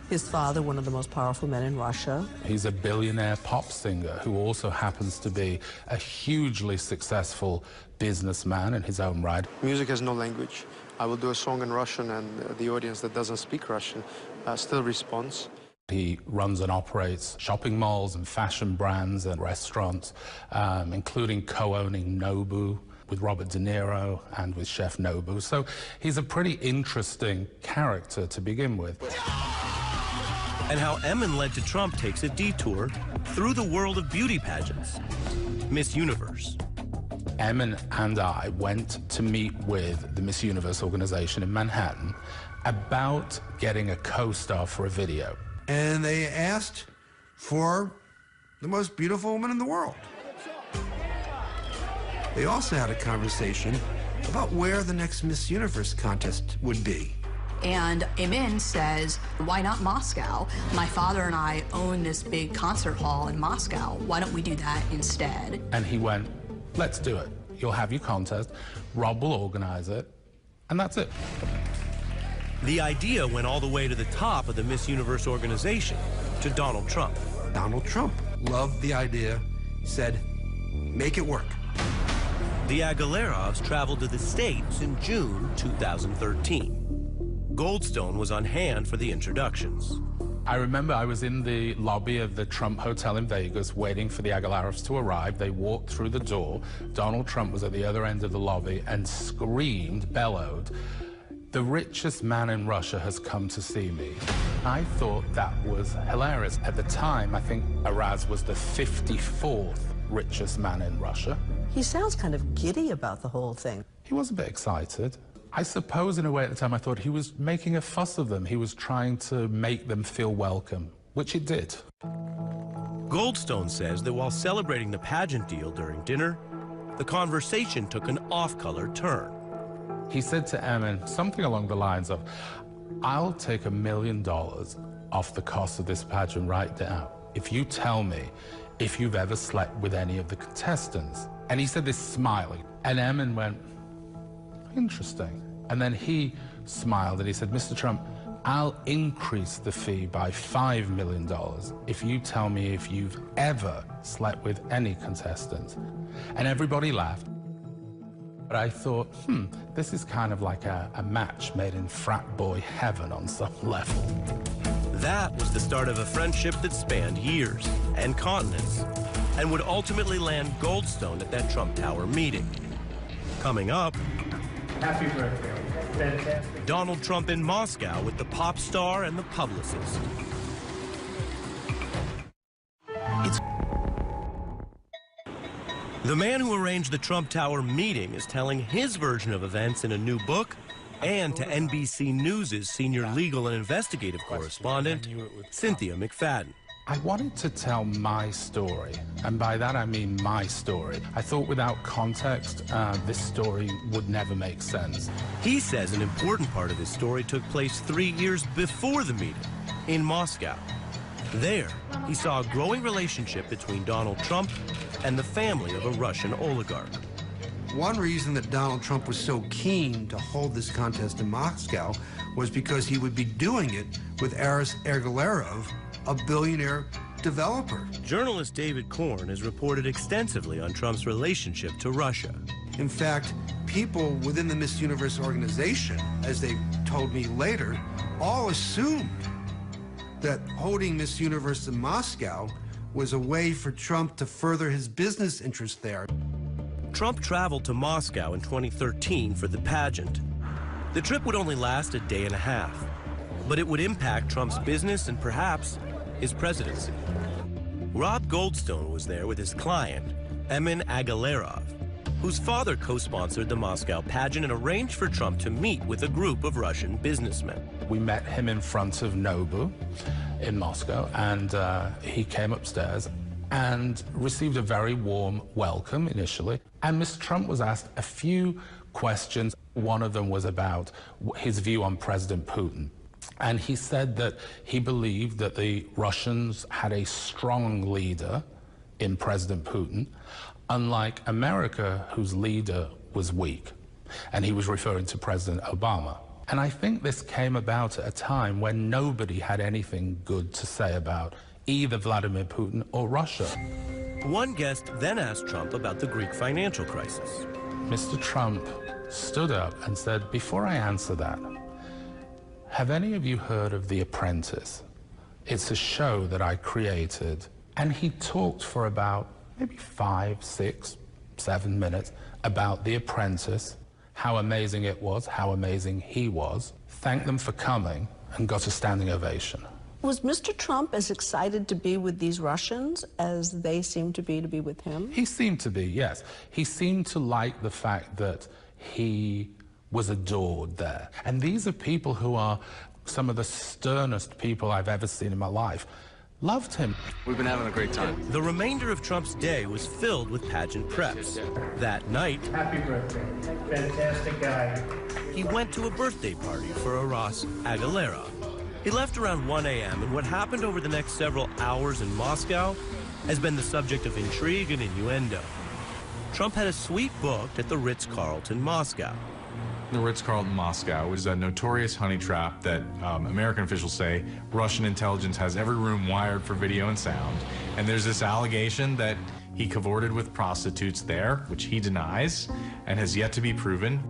His father, one of the most powerful men in Russia. He's a billionaire pop singer who also happens to be a hugely successful businessman in his own right. Music has no language. I will do a song in Russian, and the audience that doesn't speak Russian still responds. He runs and operates shopping malls and fashion brands and restaurants, including co-owning Nobu with Robert De Niro and with Chef Nobu. So he's a pretty interesting character to begin with. And how Emin led to Trump takes a detour through the world of beauty pageants. Miss Universe. Emin and I went to meet with the Miss Universe organization in Manhattan about getting a co-star for a video. And they asked for the most beautiful woman in the world. They also had a conversation about where the next Miss Universe contest would be. And Emin says, why not Moscow? My father and I own this big concert hall in Moscow. Why don't we do that instead? And he went, let's do it. You'll have your contest. Rob will organize it. And that's it. The idea went all the way to the top of the Miss Universe organization, to Donald Trump. Donald Trump loved the idea, said, make it work. The Aguilerovs traveled to the States in June 2013. Goldstone was on hand for the introductions. I remember I was in the lobby of the Trump Hotel in Vegas waiting for the Aguilerovs to arrive. They walked through the door. Donald Trump was at the other end of the lobby and screamed, bellowed, "The richest man in Russia has come to see me." I thought that was hilarious. At the time, I think Araz was the 54th richest man in Russia. He sounds kind of giddy about the whole thing. He was a bit excited. I suppose in a way at the time I thought he was making a fuss of them. He was trying to make them feel welcome, which it did. Goldstone says that while celebrating the pageant deal during dinner, the conversation took an off-color turn. He said to Emin something along the lines of, I'll take $1 million off the cost of this pageant right now if you tell me if you've ever slept with any of the contestants. And he said this smiling. And Emin went, interesting. And then he smiled and he said, Mr. Trump, I'll increase the fee by $5 million if you tell me if you've ever slept with any contestants. And everybody laughed. But I thought, this is kind of like a match made in frat boy heaven on some level. That was the start of a friendship that spanned years and continents and would ultimately land Goldstone at that Trump Tower meeting. Coming up, happy birthday. Fantastic. Donald Trump in Moscow with the pop star and the publicist. The man who arranged the Trump Tower meeting is telling his version of events in a new book, and to NBC News' senior legal and investigative correspondent, Cynthia McFadden. I wanted to tell my story, and by that I mean my story. I thought without context, this story would never make sense. He says an important part of his story took place 3 years before the meeting, in Moscow. There, he saw a growing relationship between Donald Trump and the family of a Russian oligarch. One reason that Donald Trump was so keen to hold this contest in Moscow was because he would be doing it with Aras Aguilarov, a billionaire developer. Journalist David Korn has reported extensively on Trump's relationship to Russia. In fact, people within the Miss Universe organization, as they told me later, all assumed that holding Miss Universe in Moscow was a way for Trump to further his business interests there. Trump traveled to Moscow in 2013 for the pageant. The trip would only last a day and a half, but it would impact Trump's business and perhaps his presidency. Rob Goldstone was there with his client, Emin Aguilarov, whose father co-sponsored the Moscow pageant and arranged for Trump to meet with a group of Russian businessmen. We met him in front of Nobu in Moscow, and he came upstairs and received a very warm welcome initially. And Mr. Trump was asked a few questions. One of them was about his view on President Putin. And he said that he believed that the Russians had a strong leader in President Putin, unlike America, whose leader was weak. And he was referring to President Obama. And I think this came about at a time when nobody had anything good to say about either Vladimir Putin or Russia. One guest then asked Trump about the Greek financial crisis. Mr. Trump stood up and said, "Before I answer that, have any of you heard of The Apprentice? It's a show that I created." And he talked for about maybe 5, 6, 7 minutes about The Apprentice, how amazing it was, how amazing he was, thanked them for coming, and got a standing ovation. Was Mr. Trump as excited to be with these Russians as they seemed to be with him? He seemed to be, yes. He seemed to like the fact that he was adored there. And these are people who are some of the sternest people I've ever seen in my life. Loved him. We've been having a great time. The remainder of Trump's day was filled with pageant preps. That night, Happy birthday. Fantastic guy. he went to a birthday party for Aras Aguilera. He left around 1 a.m., and what happened over the next several hours in Moscow has been the subject of intrigue and innuendo. Trump had a suite booked at the Ritz-Carlton Moscow. The Ritz-Carlton Moscow is a notorious honey trap that American officials say Russian intelligence has every room wired for video and sound. And there's this allegation that he cavorted with prostitutes there, which he denies and has yet to be proven.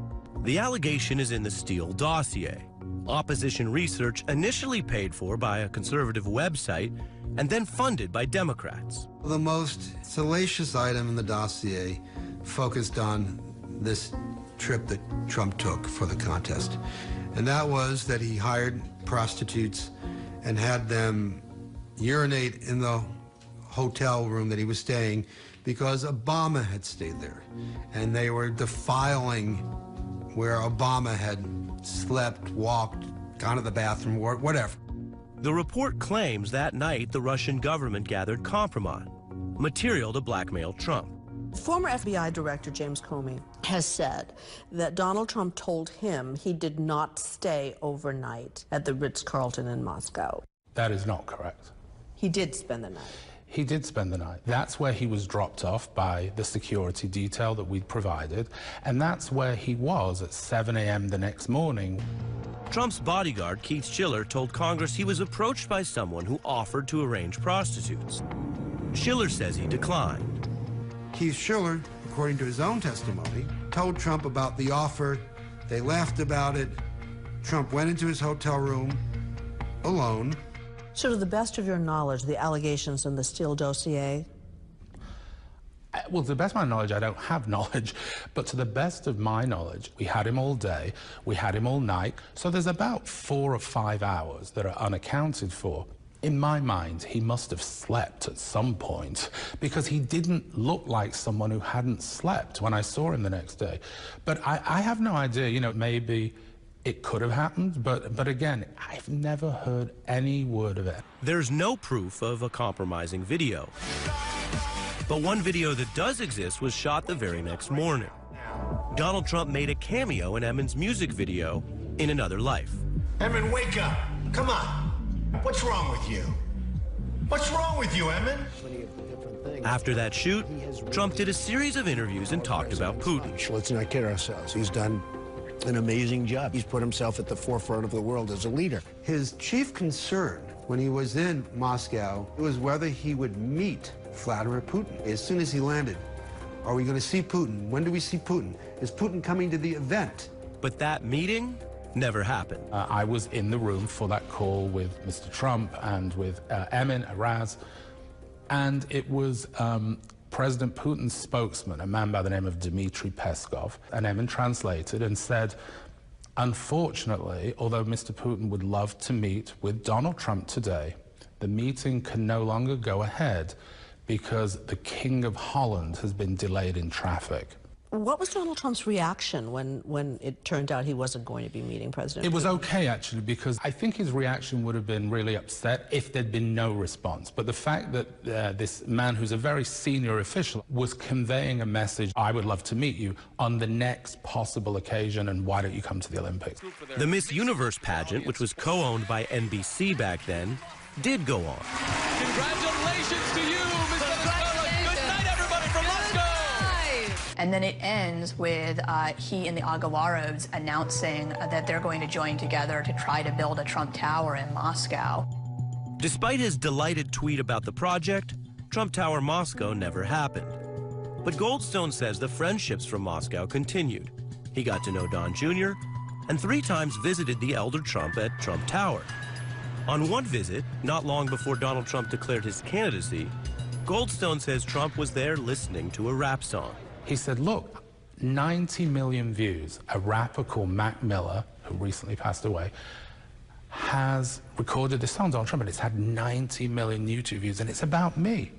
The allegation is in the Steele dossier, opposition research initially paid for by a conservative website and then funded by Democrats. The most salacious item in the dossier focused on this trip that Trump took for the contest. And that was that he hired prostitutes and had them urinate in the hotel room that he was staying because Obama had stayed there. And they were defiling where Obama had slept, walked, gone to the bathroom, or whatever. The report claims that night the Russian government gathered compromise, material to blackmail Trump. Former FBI Director James Comey has said that Donald Trump told him he did not stay overnight at the Ritz-Carlton in Moscow. That is not correct. He did spend the night. He did spend the night. That's where he was dropped off by the security detail that we'd provided, and that's where he was at 7 a.m. the next morning. Trump's bodyguard, Keith Schiller, told Congress he was approached by someone who offered to arrange prostitutes. Schiller says he declined. Keith Schiller, according to his own testimony, told Trump about the offer. They laughed about it. Trump went into his hotel room alone. So to the best of your knowledge, the allegations in the Steele dossier? Well, to the best of my knowledge, I don't have knowledge, but to the best of my knowledge, we had him all day, we had him all night, so there's about 4 or 5 hours that are unaccounted for. In my mind, he must have slept at some point because he didn't look like someone who hadn't slept when I saw him the next day. But I have no idea, you know, maybe it could have happened, but again, I've never heard any word of it. There's no proof of a compromising video. But one video that does exist was shot the very next morning. Donald Trump made a cameo in Emin's music video, In Another Life. Emin, wake up. Come on. What's wrong with you? What's wrong with you, Emin? After that shoot, Trump did a series of interviews and talked about Putin. Let's not kid ourselves. He's done an amazing job. He's put himself at the forefront of the world as a leader. His chief concern when he was in Moscow was whether he would meet Vladimir Putin. As soon as he landed, are we going to see Putin? When do we see Putin? Is Putin coming to the event? But that meeting never happened. I was in the room for that call with Mr. Trump and with Emin, Aras, and it was President Putin's spokesman, a man by the name of Dmitry Peskov, and Emin translated and said, unfortunately, although Mr. Putin would love to meet with Donald Trump today, the meeting can no longer go ahead because the King of Holland has been delayed in traffic. What was Donald Trump's reaction when it turned out he wasn't going to be meeting President Putin? It was okay, actually, because I think his reaction would have been really upset if there'd been no response. But the fact that this man, who's a very senior official, was conveying a message, I would love to meet you, on the next possible occasion, and why don't you come to the Olympics? The Miss Universe pageant, which was co-owned by NBC back then, did go on. Congratulations to you, Miss Venezuela. Good night, everybody, from Moscow. And then it ends with he and the Agalarovs announcing that they're going to join together to try to build a Trump Tower in Moscow. Despite his delighted tweet about the project, Trump Tower Moscow never happened. But Goldstone says the friendships from Moscow continued. He got to know Don Jr. and 3 times visited the elder Trump at Trump Tower. On one visit, not long before Donald Trump declared his candidacy, Goldstone says Trump was there listening to a rap song. He said, look, 90 million views. A rapper called Mac Miller, who recently passed away, has recorded this song, Donald Trump, and it's had 90 million YouTube views, and it's about me.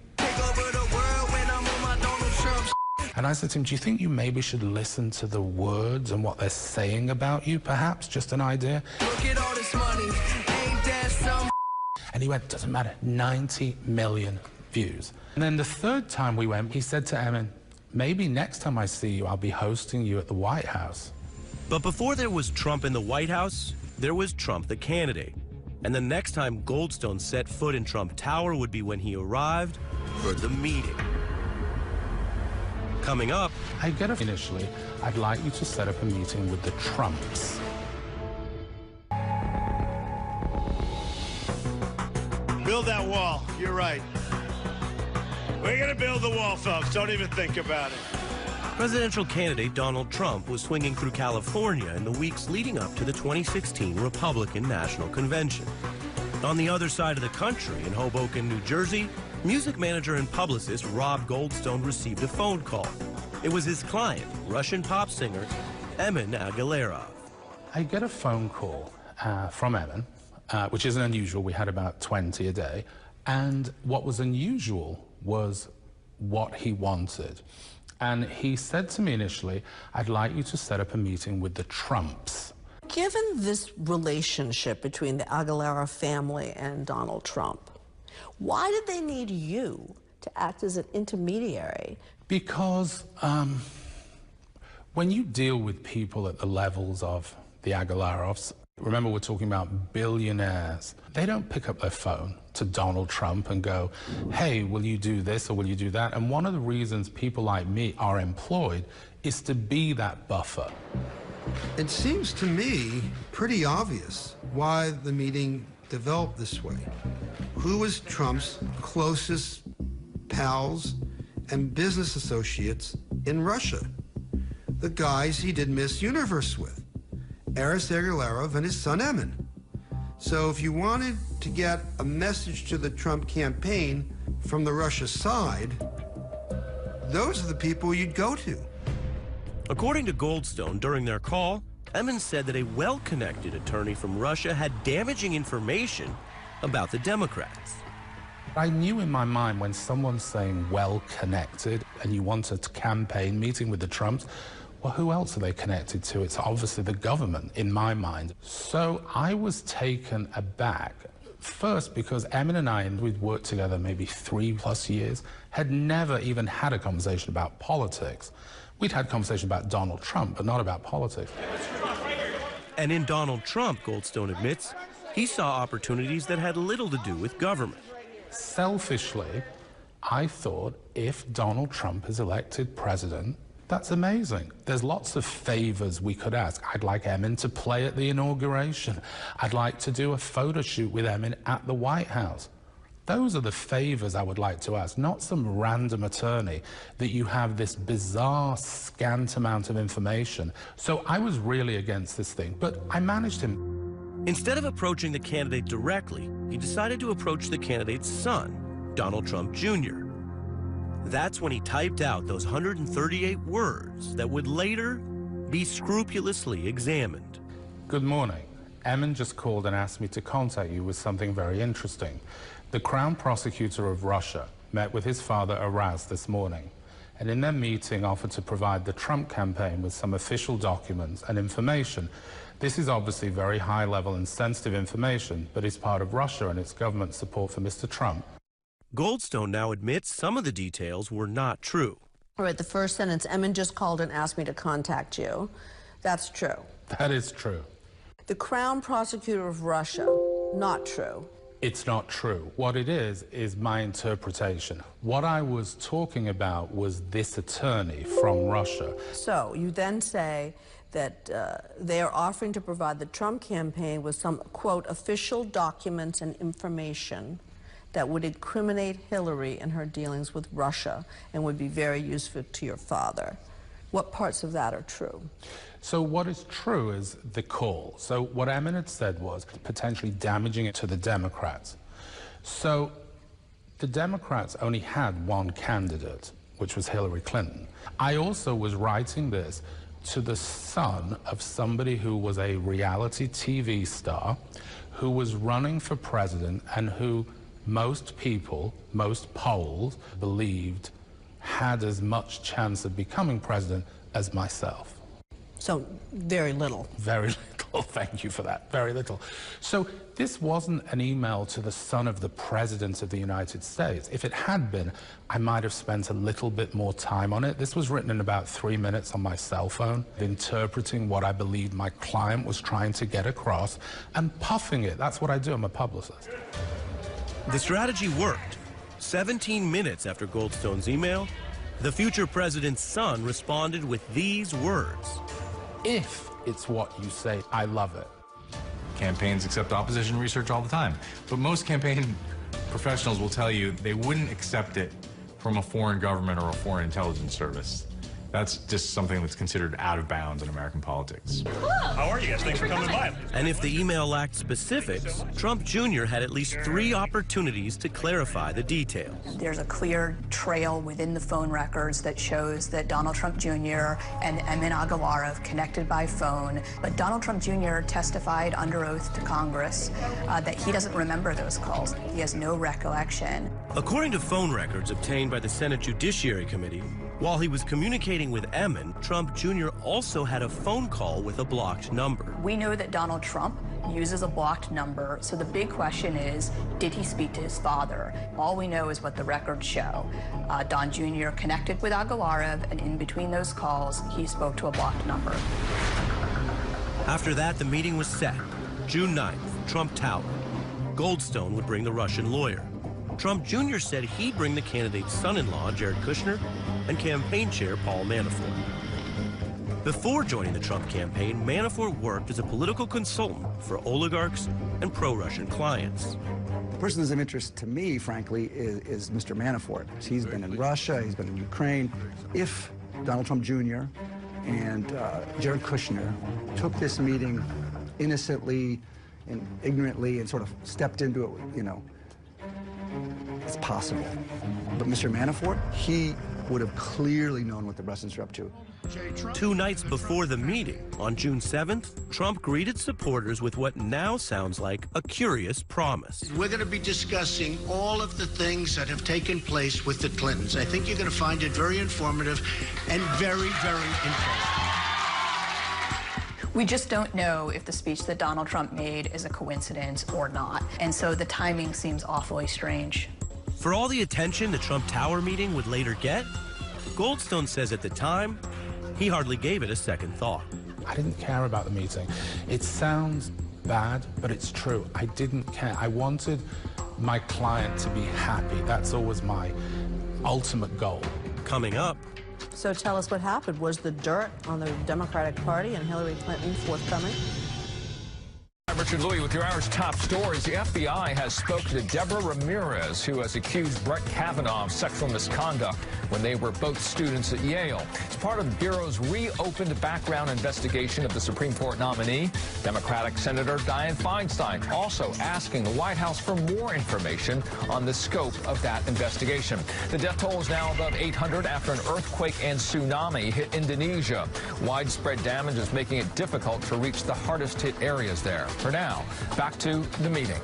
And I said to him, do you think you maybe should listen to the words and what they're saying about you, perhaps? Just an idea? Look at all this money. Ain't that some? And he went, doesn't matter, 90 million views. And then the third time we went, he said to Emin, maybe next time I see you, I'll be hosting you at the White House. But before there was Trump in the White House, there was Trump the candidate. And the next time Goldstone set foot in Trump Tower would be when he arrived for the meeting. Coming up, I get it. Initially, I'd like you to set up a meeting with the Trumps. Build that wall. You're right. We're going to build the wall, folks. Don't even think about it. presidential candidate Donald Trump was swinging through California in the weeks leading up to the 2016 Republican National Convention. On the other side of the country, in Hoboken, New Jersey, music manager and publicist Rob Goldstone received a phone call. It was his client, Russian pop singer Emin Agalarov. I get a phone call from Emin, which isn't unusual. We had about 20 a day. And what was unusual was what he wanted. And he said to me initially, I'd like you to set up a meeting with the Trumps. Given this relationship between the Agalarov family and Donald Trump, why did they need you to act as an intermediary? Because when you deal with people at the levels of the Agalarovs, remember we're talking about billionaires, they don't pick up their phone to Donald Trump and go, hey, will you do this or will you do that? And one of the reasons people like me are employed is to be that buffer. It seems to me pretty obvious why the meeting developed this way. Who was Trump's closest pals and business associates in Russia? The guys he did Miss Universe with, Aris Agalarov and his son Emin. So if you wanted to get a message to the Trump campaign from the Russia side, those are the people you'd go to. According to Goldstone, during their call, Emin said that a well-connected attorney from Russia had damaging information about the Democrats. I knew in my mind when someone's saying well-connected and you want a campaign meeting with the Trumps, well, who else are they connected to? It's obviously the government, in my mind. So I was taken aback, first because Emin and I, and we'd worked together maybe 3+ years, had never even had a conversation about politics. We'd had conversation about Donald Trump, but not about politics. And in Donald Trump, Goldstone admits, he saw opportunities that had little to do with government. Selfishly, I thought if Donald Trump is elected president, that's amazing. There's lots of favors we could ask. I'd like Emin to play at the inauguration. I'd like to do a photo shoot with Emin at the White House. Those are the favors I would like to ask, not some random attorney that you have this bizarre, scant amount of information. So I was really against this thing, but I managed him. Instead of approaching the candidate directly, he decided to approach the candidate's son, Donald Trump Jr. That's when he typed out those 138 words that would later be scrupulously examined. Good morning. Emin just called and asked me to contact you with something very interesting. The Crown Prosecutor of Russia met with his father, Aras, this morning, and in their meeting offered to provide the Trump campaign with some official documents and information. This is obviously very high-level and sensitive information, but is part of Russia and its government support for Mr. Trump. Goldstone now admits some of the details were not true. All right, the first sentence, Emin just called and asked me to contact you. That's true. That is true. The Crown Prosecutor of Russia, not true. It's not true. What it is my interpretation. What I was talking about was this attorney from Russia. So you then say that they are offering to provide the Trump campaign with some, quote, official documents and information that would incriminate Hillary in her dealings with Russia and would be very useful to your father. What parts of that are true? So what is true is the call. So what Emin had said was potentially damaging it to the Democrats. So the Democrats only had one candidate, which was Hillary Clinton. I also was writing this to the son of somebody who was a reality TV star, who was running for president, and who most people, most polls, believed had as much chance of becoming president as myself. So very little. Very little, thank you for that, very little. So this wasn't an email to the son of the President of the United States. If it had been, I might have spent a little bit more time on it. This was written in about 3 minutes on my cell phone, interpreting what I believed my client was trying to get across and puffing it. That's what I do, I'm a publicist. The strategy worked. 17 minutes after Goldstone's email, the future president's son responded with these words. If it's what you say, I love it. Campaigns accept opposition research all the time, but most campaign professionals will tell you they wouldn't accept it from a foreign government or a foreign intelligence service. That's just something that's considered out of bounds in American politics. How are you guys? Thanks for coming by. And if the email lacked specifics, Trump Jr. had at least 3 opportunities to clarify the details. There's a clear trail within the phone records that shows that Donald Trump Jr. and Emin Agalarov connected by phone. But Donald Trump Jr. testified under oath to Congress that he doesn't remember those calls. He has no recollection. According to phone records obtained by the Senate Judiciary Committee, while he was communicating with Emin, Trump Jr. also had a phone call with a blocked number. We know that Donald Trump uses a blocked number, so the big question is, did he speak to his father? All we know is what the records show. Don Jr. connected with Agalarov, and in between those calls, he spoke to a blocked number. After that, the meeting was set. June 9th, Trump Tower. Goldstone would bring the Russian lawyer. Trump Jr. said he'd bring the candidate's son-in-law, Jared Kushner, and campaign chair Paul Manafort. Before joining the Trump campaign, Manafort worked as a political consultant for oligarchs and pro-Russian clients. The person who's of interest to me, frankly, is Mr. Manafort. He's been in Russia, he's been in Ukraine. If Donald Trump Jr. and Jared Kushner took this meeting innocently and ignorantly and sort of stepped into it, you know, it's possible. But Mr. Manafort, he would have clearly known what the Russians are up to. 2 nights before the meeting, on June 7th, Trump greeted supporters with what now sounds like a curious promise. We're going to be discussing all of the things that have taken place with the Clintons. I think you're going to find it very informative and very, very interesting. We just don't know if the speech that Donald Trump made is a coincidence or not, and so the timing seems awfully strange. For all the attention the Trump Tower meeting would later get, Goldstone says at the time, he hardly gave it a second thought. I didn't care about the meeting. It sounds bad, but it's true. I didn't care. I wanted my client to be happy. That's always my ultimate goal. Coming up. So tell us what happened. Was the dirt on the Democratic Party and Hillary Clinton forthcoming? Richard Louie with your hour's top stories. The FBI has spoken to Deborah Ramirez, who has accused Brett Kavanaugh of sexual misconduct when they were both students at Yale. It's part of the Bureau's reopened background investigation of the Supreme Court nominee. Democratic Senator Dianne Feinstein also asking the White House for more information on the scope of that investigation. The death toll is now above 800 after an earthquake and tsunami hit Indonesia. Widespread damage is making it difficult to reach the hardest hit areas there. For now, back to the meeting.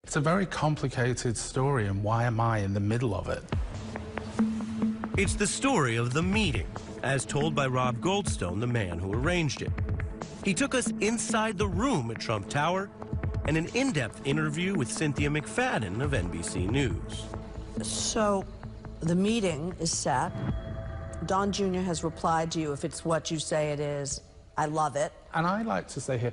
It's a very complicated story, and why am I in the middle of it? It's the story of the meeting, as told by Rob Goldstone, the man who arranged it. He took us inside the room at Trump Tower and an in-depth interview with Cynthia McFadden of NBC News. So the meeting is set. Don Jr. has replied to you, if it's what you say it is, I love it. And I like to say here,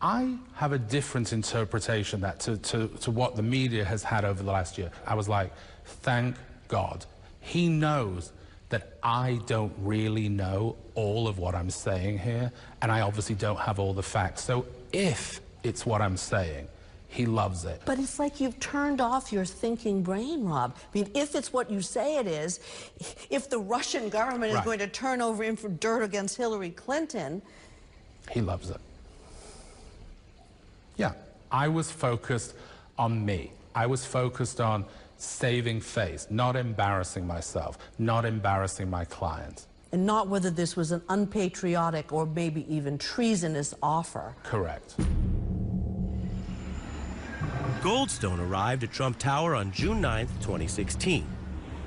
I have a different interpretation that to what the media has had over the last year. I was like, thank God. He knows that I don't really know all of what I'm saying here, and I obviously don't have all the facts. So if it's what I'm saying, he loves it. But it's like you've turned off your thinking brain, Rob. I mean, if it's what you say it is, if the Russian government is going to turn over dirt against Hillary Clinton... He loves it. Yeah, I was focused on me. I was focused on saving face, not embarrassing myself, not embarrassing my clients. And not whether this was an unpatriotic or maybe even treasonous offer. Correct. Goldstone arrived at Trump Tower on June 9th, 2016.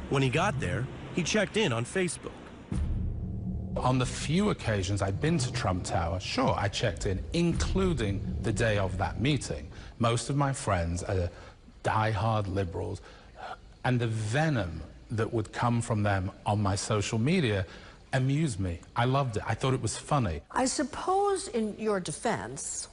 When he got there, he checked in on Facebook. On the few occasions I've been to Trump Tower, sure, I checked in, including the day of that meeting. Most of my friends are die-hard liberals, and the venom that would come from them on my social media amused me. I loved it. I thought it was funny. I suppose in your defense,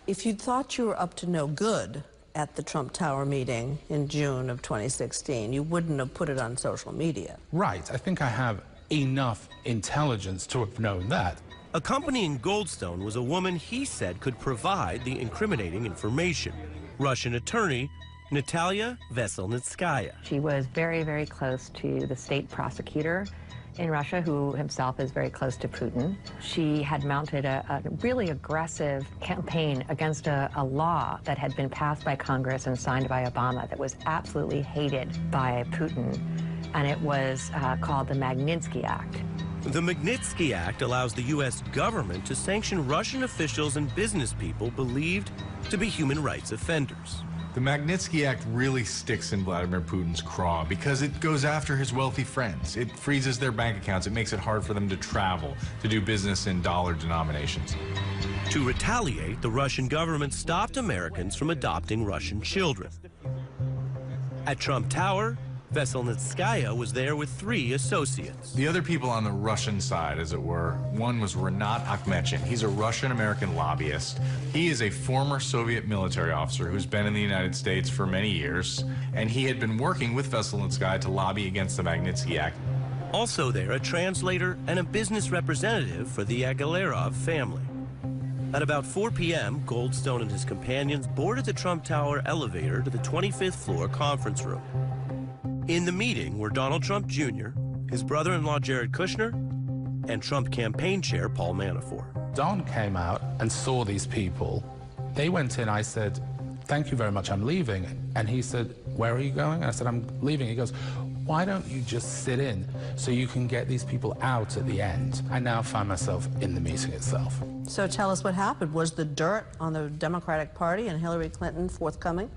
if you thought you were up to no good at the Trump Tower meeting in June of 2016, you wouldn't have put it on social media. Right. I think I have enough intelligence to have known that. Accompanying Goldstone was a woman he said could provide the incriminating information. Russian attorney Natalia Veselnitskaya. She was very, very close to the state prosecutor in Russia, who himself is very close to Putin. She had mounted a really aggressive campaign against a law that had been passed by Congress and signed by Obama that was absolutely hated by Putin, and it was called the Magnitsky Act. The Magnitsky Act allows the U.S. government to sanction Russian officials and business people believed to be human rights offenders. The Magnitsky Act really sticks in Vladimir Putin's craw because it goes after his wealthy friends. It freezes their bank accounts. It makes it hard for them to travel, to do business in dollar denominations. To retaliate, the Russian government stopped Americans from adopting Russian children. At Trump Tower, Veselnitskaya was there with 3 associates. The other people on the Russian side, as it were, one was Renat Akhmechin. He's a Russian-American lobbyist. He is a former Soviet military officer who's been in the United States for many years, and he had been working with Veselnitskaya to lobby against the Magnitsky Act. Also there, a translator and a business representative for the Agalarov family. At about 4 p.m., Goldstone and his companions boarded the Trump Tower elevator to the 25th floor conference room. In the meeting were Donald Trump Jr., his brother-in-law Jared Kushner, and Trump campaign chair Paul Manafort. Don came out and saw these people. They went in. I said, thank you very much, I'm leaving. And he said, where are you going? I said, I'm leaving. He goes, why don't you just sit in so you can get these people out at the end? I now find myself in the meeting itself. So tell us what happened. Was the dirt on the Democratic Party and Hillary Clinton forthcoming?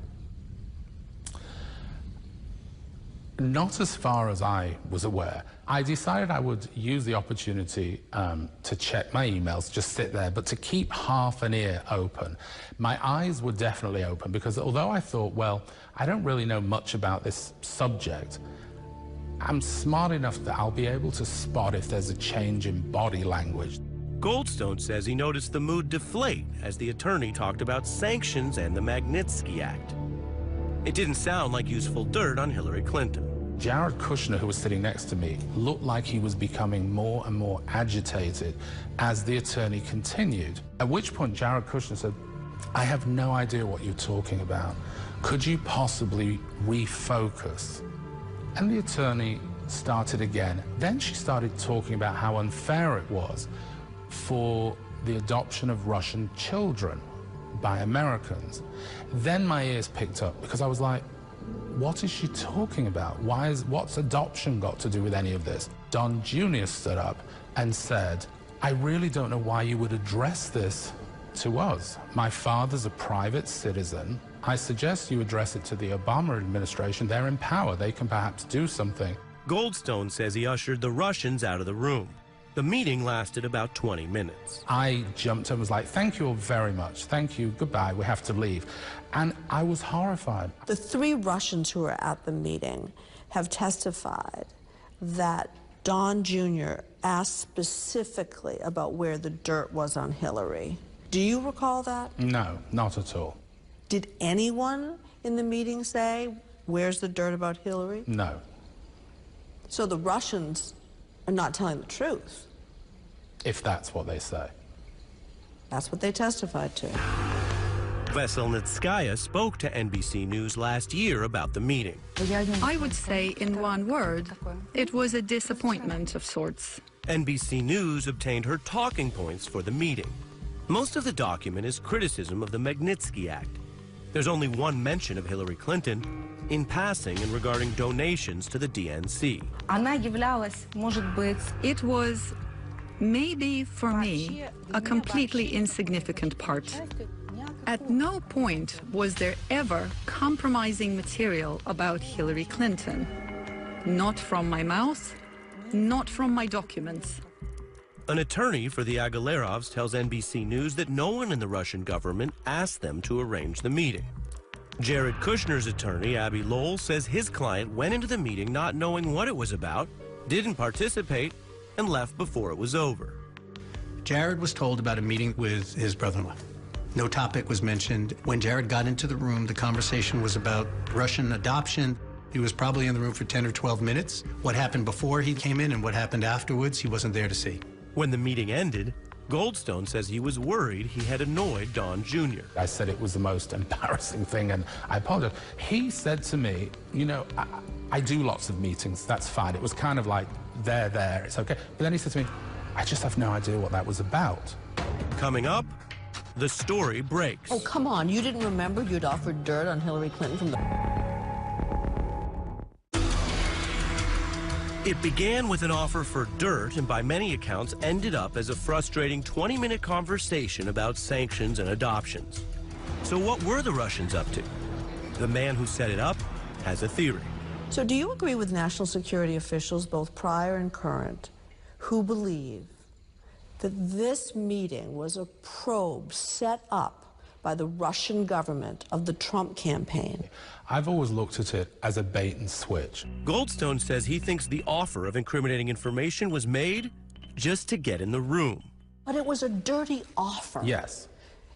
Not as far as I was aware. I decided I would use the opportunity to check my emails, just sit there, but to keep half an ear open. My eyes were definitely open because although I thought, well, I don't really know much about this subject, I'm smart enough that I'll be able to spot if there's a change in body language. Goldstone says he noticed the mood deflate as the attorney talked about sanctions and the Magnitsky Act. It didn't sound like useful dirt on Hillary Clinton. Jared Kushner, who was sitting next to me, looked like he was becoming more and more agitated as the attorney continued. At which point Jared Kushner said, I have no idea what you're talking about. Could you possibly refocus? And the attorney started again. Then she started talking about how unfair it was for the adoption of Russian children by Americans. Then my ears picked up because I was like, what is she talking about? What's adoption got to do with any of this? Don Jr. stood up and said, I really don't know why you would address this to us. My father's a private citizen. I suggest you address it to the Obama administration. They're in power. They can perhaps do something. Goldstone says he ushered the Russians out of the room. The meeting lasted about 20 minutes. I jumped and was like, thank you all very much. Thank you. Goodbye. We have to leave. And I was horrified. The 3 Russians who were at the meeting have testified that Don Jr. asked specifically about where the dirt was on Hillary. Do you recall that? No, not at all. Did anyone in the meeting say, where's the dirt about Hillary? No. So the Russians are not telling the truth. If that's what they say. That's what they testified to. Veselnitskaya spoke to NBC News last year about the meeting. I would say in one word, it was a disappointment of sorts. NBC News obtained her talking points for the meeting. Most of the document is criticism of the Magnitsky Act. There's only one mention of Hillary Clinton in passing and regarding donations to the DNC. It was, maybe for me, a completely insignificant part. At no point was there ever compromising material about Hillary Clinton. Not from my mouth, not from my documents. An attorney for the Agalerovs tells NBC News that no one in the Russian government asked them to arrange the meeting. Jared Kushner's attorney, Abby Lowell, says his client went into the meeting not knowing what it was about, didn't participate, and left before it was over. Jared was told about a meeting with his brother-in-law. No topic was mentioned. When Jared got into the room, the conversation was about Russian adoption. He was probably in the room for 10 or 12 minutes. What happened before he came in and what happened afterwards, he wasn't there to see. When the meeting ended, Goldstone says he was worried he had annoyed Don Jr. I said it was the most embarrassing thing, and I apologized. He said to me, you know, I do lots of meetings, that's fine. It was kind of like, there, it's okay. But then he said to me, I just have no idea what that was about. Coming up, the story breaks. Oh, come on. You didn't remember you'd offered dirt on Hillary Clinton from the... It began with an offer for dirt and by many accounts ended up as a frustrating 20-minute conversation about sanctions and adoptions. So what were the Russians up to? The man who set it up has a theory. So do you agree with national security officials, both prior and current, who believe that this meeting was a probe set up by the Russian government of the Trump campaign? I've always looked at it as a bait and switch. Goldstone says he thinks the offer of incriminating information was made just to get in the room. But it was a dirty offer. Yes.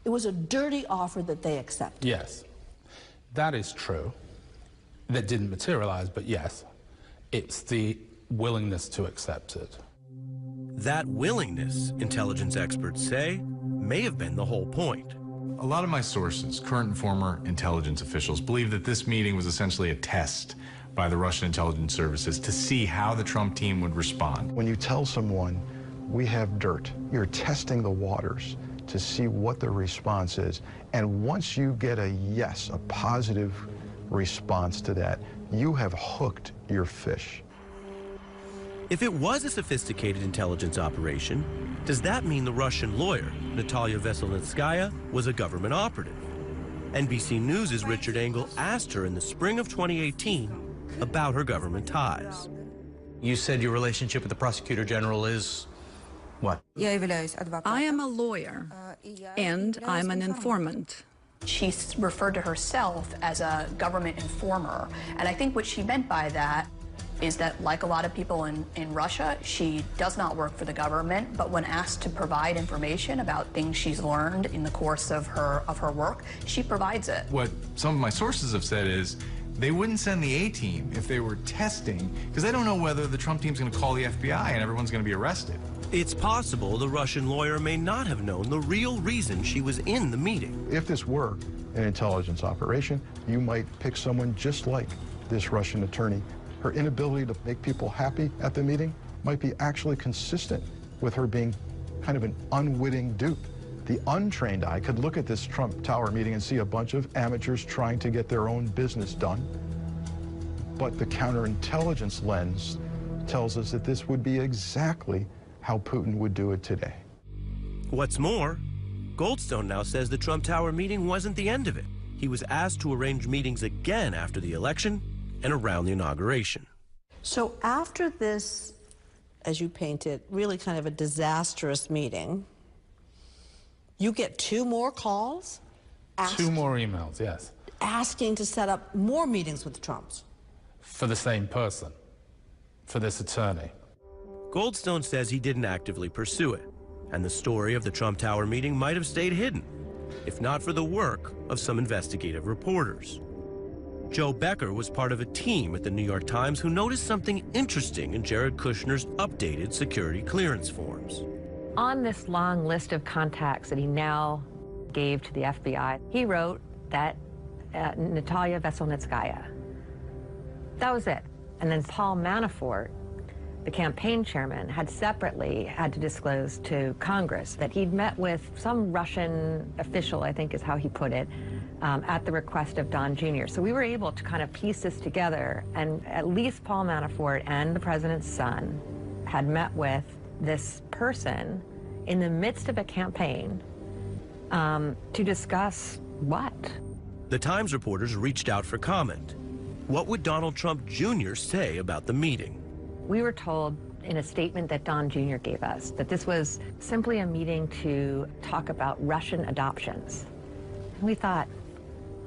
It was a dirty offer that they accepted. Yes. That is true. That didn't materialize, but yes. It's the willingness to accept it. That willingness, intelligence experts say, may have been the whole point. A lot of my sources, current and former intelligence officials, believe that this meeting was essentially a test by the Russian intelligence services to see how the Trump team would respond. When you tell someone, we have dirt, you're testing the waters to see what the response is. And once you get a yes, a positive response to that, you have hooked your fish. If it was a sophisticated intelligence operation, does that mean the Russian lawyer, Natalia Veselnitskaya, was a government operative? NBC News' Richard Engel asked her in the spring of 2018 about her government ties. You said your relationship with the prosecutor general is what? I am a lawyer, and I'm an informant. She referred to herself as a government informer, and I think what she meant by that is that, like a lot of people in Russia, she does not work for the government, but when asked to provide information about things she's learned in the course of her work, she provides it. What some of my sources have said is they wouldn't send the A-team if they were testing, because they don't know whether the Trump team's going to call the FBI and everyone's going to be arrested. It's possible the Russian lawyer may not have known the real reason she was in the meeting. If this were an intelligence operation, you might pick someone just like this Russian attorney. Her inability to make people happy at the meeting might be actually consistent with her being kind of an unwitting dupe. The untrained eye could look at this Trump Tower meeting and see a bunch of amateurs trying to get their own business done. But the counterintelligence lens tells us that this would be exactly how Putin would do it today. What's more, Goldstone now says the Trump Tower meeting wasn't the end of it. He was asked to arrange meetings again after the election and around the inauguration. So after this, as you paint it, really kind of a disastrous meeting, you get 2 more calls? 2 more emails, yes. Asking to set up more meetings with the Trumps. For the same person, for this attorney. Goldstone says he didn't actively pursue it, and the story of the Trump Tower meeting might have stayed hidden, if not for the work of some investigative reporters. Joe Becker was part of a team at the New York Times who noticed something interesting in Jared Kushner's updated security clearance forms. On this long list of contacts that he now gave to the FBI, he wrote that Natalia Veselnitskaya. That was it. And then Paul Manafort, the campaign chairman, had separately had to disclose to Congress that he'd met with some Russian official, I think is how he put it, at the request of Don Jr. So we were able to kind of piece this together, and at least Paul Manafort and the president's son had met with this person in the midst of a campaign to discuss what? The Times reporters reached out for comment. What would Donald Trump Jr. say about the meeting? We were told in a statement that Don Jr. gave us that this was simply a meeting to talk about Russian adoptions. And we thought,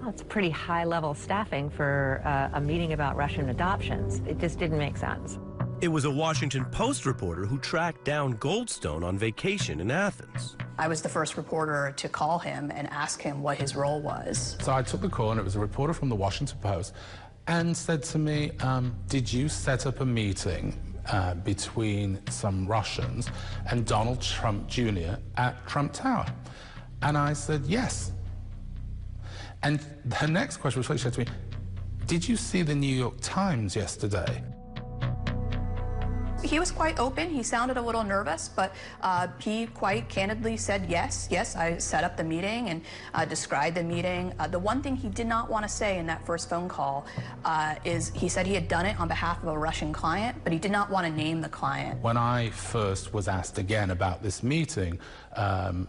oh, it's pretty high-level staffing for a meeting about Russian adoptions. It just didn't make sense. It was a Washington Post reporter who tracked down Goldstone on vacation in Athens. I was the first reporter to call him and ask him what his role was. So I took the call, and it was a reporter from the Washington Post, and said to me, did you set up a meeting between some Russians and Donald Trump Jr. at Trump Tower? And I said, yes. And her next question was, she said to me, did you see the New York Times yesterday? He was quite open. He sounded a little nervous, but he quite candidly said, yes, I set up the meeting and described the meeting. The one thing he did not want to say in that first phone call is he said he had done it on behalf of a Russian client, but he did not want to name the client. When I first was asked again about this meeting, the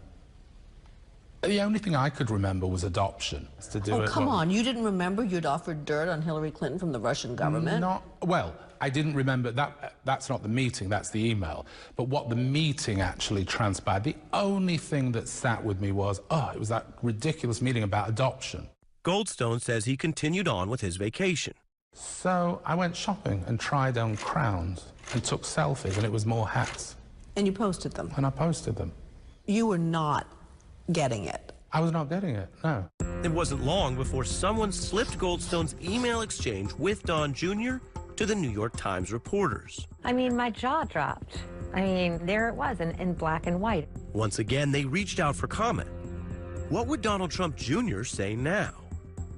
only thing I could remember was adoption. Oh, come on. You didn't remember you'd offered dirt on Hillary Clinton from the Russian government? Well, I didn't remember that. That's not the meeting, that's the email. But what the meeting actually transpired, the only thing that sat with me was, oh, it was that ridiculous meeting about adoption. Goldstone says he continued on with his vacation. So I went shopping and tried on crowns and took selfies, and it was more hats. And you posted them? And I posted them. You were not getting it. I was not getting it, no. It wasn't long before someone slipped Goldstone's email exchange with Don Jr. to the New York Times reporters. I mean, my jaw dropped. I mean, there it was in black and white. Once again, they reached out for comment. What would Donald Trump Jr. say now?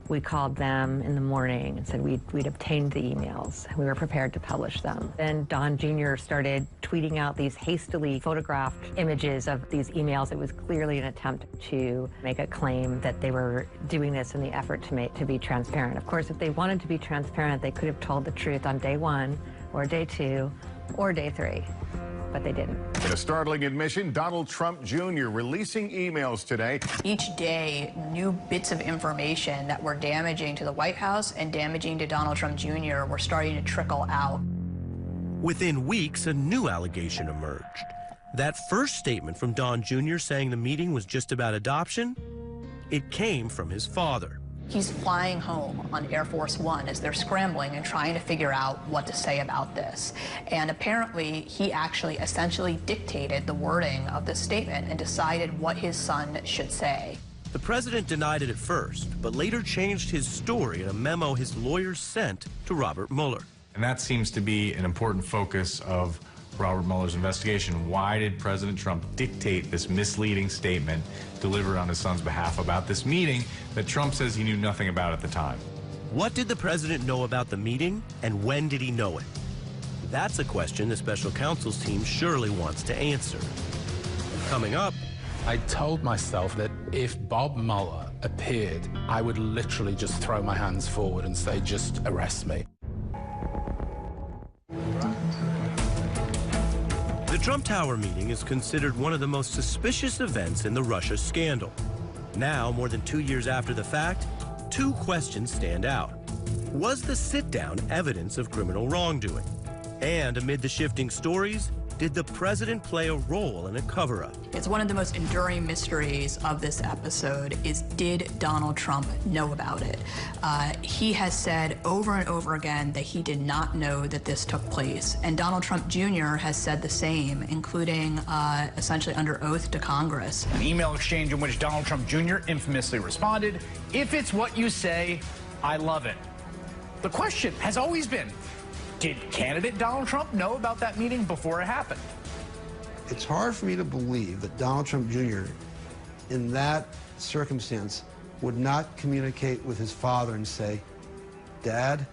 We called them in the morning and said we'd obtained the emails. We were prepared to publish them. Then Don Jr. started tweeting out these hastily photographed images of these emails. It was clearly an attempt to make a claim that they were doing this in the effort to be transparent. Of course, if they wanted to be transparent, they could have told the truth on day 1 or day 2 or day 3. But they didn't. In a startling admission, Donald Trump Jr. releasing emails today. Each day, new bits of information that were damaging to the White House and damaging to Donald Trump Jr. were starting to trickle out. Within weeks, a new allegation emerged. That first statement from Don Jr. saying the meeting was just about adoption, it came from his father. He's flying home on Air Force One as they're scrambling and trying to figure out what to say about this. And apparently, he actually essentially dictated the wording of the statement and decided what his son should say. The president denied it at first, but later changed his story in a memo his lawyers sent to Robert Mueller. And that seems to be an important focus of Robert Mueller's investigation. Why did President Trump dictate this misleading statement delivered on his son's behalf about this meeting that Trump says he knew nothing about at the time? What did the president know about the meeting, and when did he know it? That's a question the special counsel's team surely wants to answer. Coming up, I told myself that if Bob Mueller appeared, I would literally just throw my hands forward and say, just arrest me. the Trump Tower meeting is considered one of the most suspicious events in the Russia scandal. Now, more than 2 years after the fact, two questions stand out. Was the sit-down evidence of criminal wrongdoing? And amid the shifting stories, Did the president play a role in a cover-up? It's one of the most enduring mysteries of this episode is, did Donald Trump know about it? He has said over and over again that he did not know that this took place. And Donald Trump Jr. has said the same, including essentially under oath to Congress. An email exchange in which Donald Trump Jr. infamously responded, "If it's what you say, I love it." The question has always been, did candidate Donald Trump know about that meeting before it happened? It's hard for me to believe that Donald Trump Jr. in that circumstance would not communicate with his father and say, "Dad,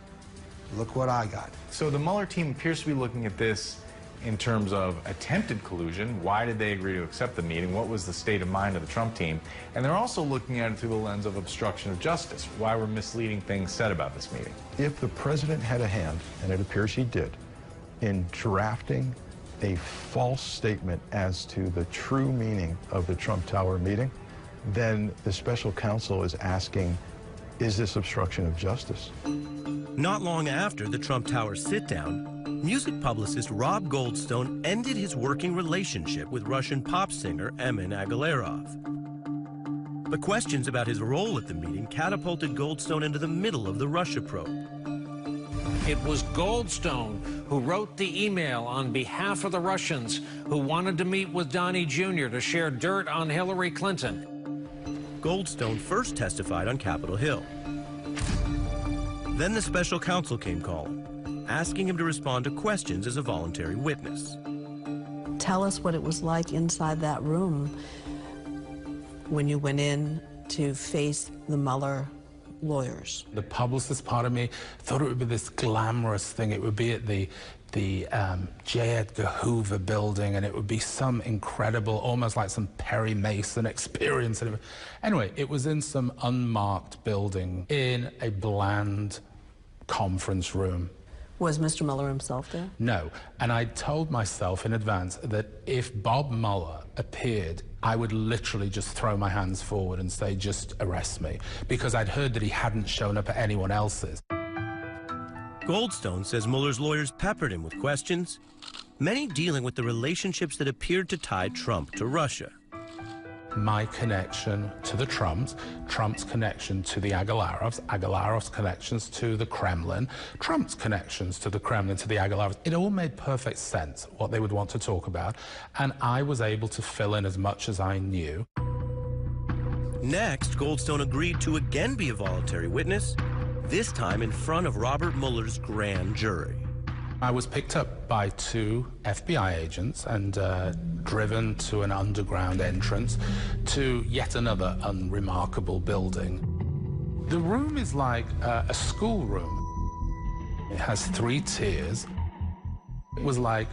look what I got." So the Mueller team appears to be looking at this in terms of attempted collusion. Why did they agree to accept the meeting? What was the state of mind of the Trump team? And they're also looking at it through the lens of obstruction of justice. Why were misleading things said about this meeting? If the president had a hand, and it appears he did, in drafting a false statement as to the true meaning of the Trump Tower meeting, then the special counsel is asking, is this obstruction of justice? Not long after the Trump Tower sit-down, music publicist Rob Goldstone ended his working relationship with Russian pop singer Emin Agalarov. But questions about his role at the meeting catapulted Goldstone into the middle of the Russia probe. It was Goldstone who wrote the email on behalf of the Russians who wanted to meet with Donnie Jr. to share dirt on Hillary Clinton. Goldstone first testified on Capitol Hill. Then the special counsel came calling, asking him to respond to questions as a voluntary witness. Tell us what it was like inside that room when you went in to face the Mueller lawyers. The publicist part of me thought it would be this glamorous thing. It would be at the J. Edgar Hoover building, and it would be some incredible, almost like some Perry Mason experience. Anyway, it was in some unmarked building in a bland conference room. Was Mr. Mueller himself there? No, and I told myself in advance that if Bob Mueller appeared, I would literally just throw my hands forward and say, just arrest me, because I'd heard that he hadn't shown up at anyone else's. Goldstone says Mueller's lawyers peppered him with questions, many dealing with the relationships that appeared to tie Trump to Russia. My connection to the Trumps, Trump's connection to the Agalarovs, Agalarovs' connections to the Kremlin, Trump's connections to the Kremlin, to the Agalarovs. It all made perfect sense what they would want to talk about, and I was able to fill in as much as I knew. Next, Goldstone agreed to again be a voluntary witness, this time in front of Robert Mueller's grand jury. I was picked up by 2 FBI agents and driven to an underground entrance to yet another unremarkable building. The room is like a schoolroom. It has 3 tiers. It was like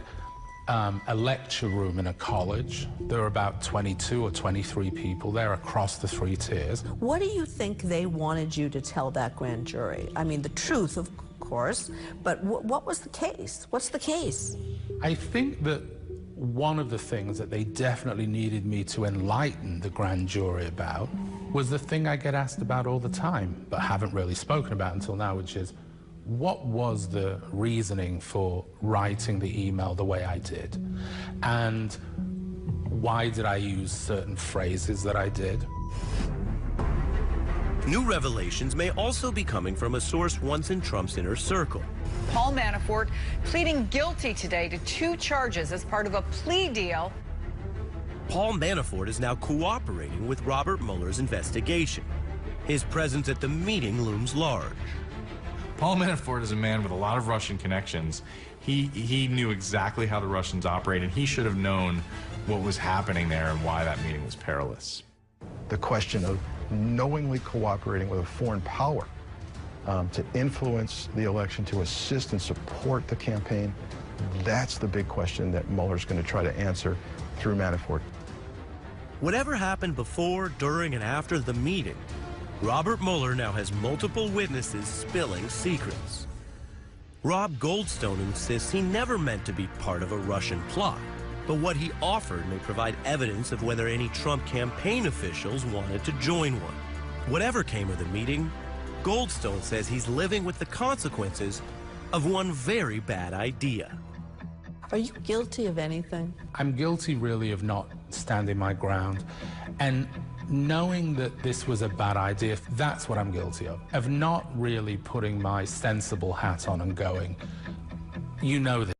a lecture room in a college. There were about 22 or 23 people there across the 3 tiers. What do you think they wanted you to tell that grand jury? I mean, the truth, of course, but what was the case? What's the case? I think that one of the things that they definitely needed me to enlighten the grand jury about was the thing I get asked about all the time, but haven't really spoken about until now, which is, what was the reasoning for writing the email the way I did? And why did I use certain phrases that I did? New revelations may also be coming from a source once in Trump's inner circle. Paul Manafort pleading guilty today to 2 charges as part of a plea deal. Paul Manafort is now cooperating with Robert Mueller's investigation. His presence at the meeting looms large. Paul Manafort is a man with a lot of Russian connections. He knew exactly how the Russians operate, and he should have known what was happening there and why that meeting was perilous. The question of knowingly cooperating with a foreign power to influence the election, to assist and support the campaign, that's the big question that Mueller's going to try to answer through Manafort. Whatever happened before, during, and after the meeting, Robert Mueller now has multiple witnesses spilling secrets. Rob Goldstone insists he never meant to be part of a Russian plot, but what he offered may provide evidence of whether any Trump campaign officials wanted to join one. Whatever came of the meeting, Goldstone says he's living with the consequences of one very bad idea. Are you guilty of anything? I'm guilty, really, of not standing my ground. And knowing that this was a bad idea, that's what I'm guilty of not really putting my sensible hat on and going, you know this.